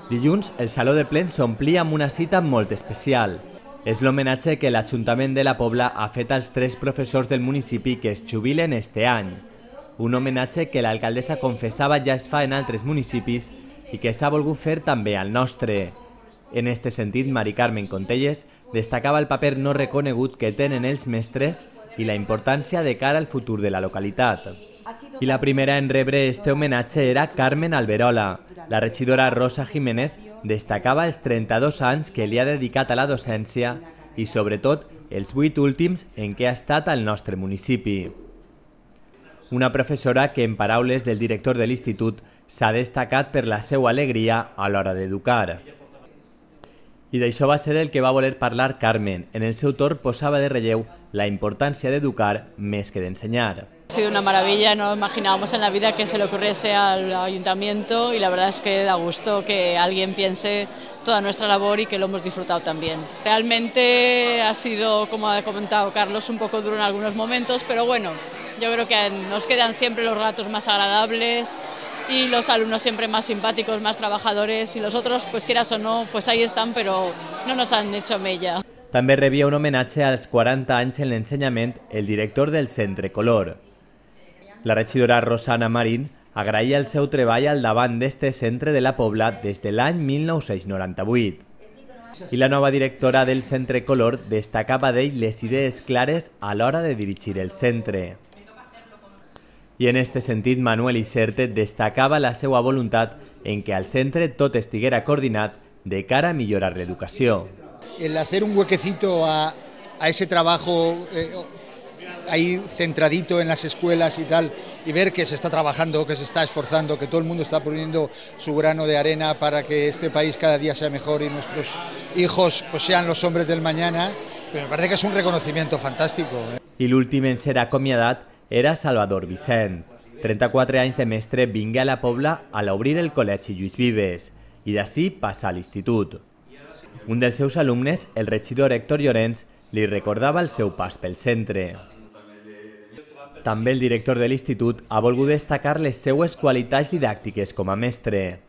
Dilluns, el Saló de Plens s'omplia amb una cita molt especial. És l'homenatge que l'Ajuntament de la Pobla ha fet als 3 professors del municipi que es jubilen este any. Un homenatge que l'alcaldessa confessava ja es fa en altres municipis i que s'ha volgut fer també al nostre. En este sentit, Mari Carmen Contelles destacava el paper no reconegut que tenen els mestres i la importància de cara al futur de la localitat. I la primera en rebre este homenatge era Carmen Alberola. La regidora Rosa Jiménez destacava els 32 anys que li ha dedicat a la docència i, sobretot, els 8 últims en què ha estat al nostre municipi. Una professora que, en paraules del director de l'institut, s'ha destacat per la seva alegria a l'hora d'educar. I d'això va ser el que va voler parlar Carmen. En el seu torn posava de relleu la importància d'educar més que d'ensenyar. Ha sido una maravilla, no imaginábamos en la vida que se le ocurriese al ayuntamiento y la verdad es que da gusto que alguien piense toda nuestra labor y que lo hemos disfrutado también. Realmente ha sido, como ha comentado Carlos, un poco duro en algunos momentos, pero bueno, yo creo que nos quedan siempre los ratos más agradables y los alumnos siempre más simpáticos, más trabajadores, y los otros, pues quieras o no, pues ahí están, pero no nos han hecho mella. També rebia un homenatge als 40 anys en l'ensenyament el director del Centre Color. La regidora Rosana Marín agraïa el seu treball al davant d'este centre de la Pobla des de l'any 1998. I la nova directora del Centre Color destacava d'ell les idees clares a l'hora de dirigir el centre. I en este sentit, Manuel Iserte destacava la seva voluntat en que al centre tot estiguera coordinat de cara a millorar l'educació. El hacer un huequecito a ese trabajo ahí centradito en las escuelas y tal, y ver que se está trabajando, que se está esforzando, que todo el mundo está poniendo su grano de arena para que este país cada día sea mejor y nuestros hijos pues sean los hombres del mañana, pues me parece que es un reconocimiento fantástico. I l'últim en ser acomiadat era Salvador Vicent. 34 anys de mestre vingué a la Pobla a l'obrir el Col·legi Lluís Vives i d'ací passa a l'institut. Un dels seus alumnes, el regidor Héctor Llorens, li recordava el seu pas pel centre. També el director de l'institut ha volgut destacar les seues qualitats didàctiques com a mestre.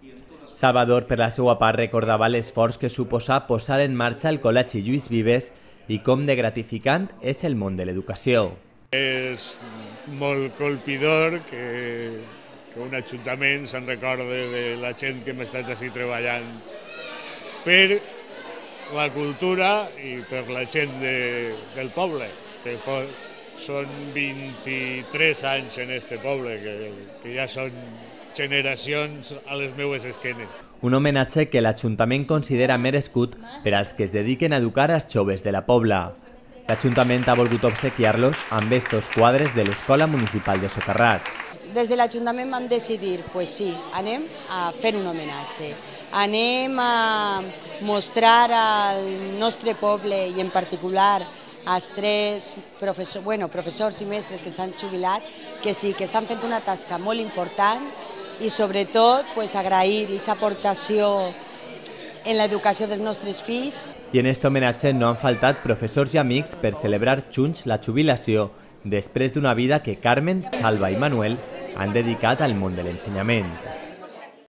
Salvador, per la seva part, recordava l'esforç que suposa posar en marxa el Col·legi Lluís Vives i com de gratificant és el món de l'educació. És molt colpidor que un ajuntament se'n recorde de la gent que hem estat així treballant per la cultura i per la gent del poble, que són 23 anys en este poble, que ja són generacions a les meues esquenes. Un homenatge que l'Ajuntament considera merescut per als que es dediquen a educar als joves de la Pobla. L'Ajuntament ha volgut obsequiar-los amb estos quadres de l'Escola Municipal de Socarrats. Des de l'Ajuntament vam decidir, pues sí, anem a fer un homenatge. Anem a mostrar al nostre poble i en particular als 3 professors i mestres que s'han jubilat, que sí, que estan fent una tasca molt important i sobretot agrair aquesta aportació en l'educació dels nostres fills. I en aquest homenatge no han faltat professors i amics per celebrar junts la jubilació després d'una vida que Carmen, Salva i Manuel han dedicat al món de l'ensenyament.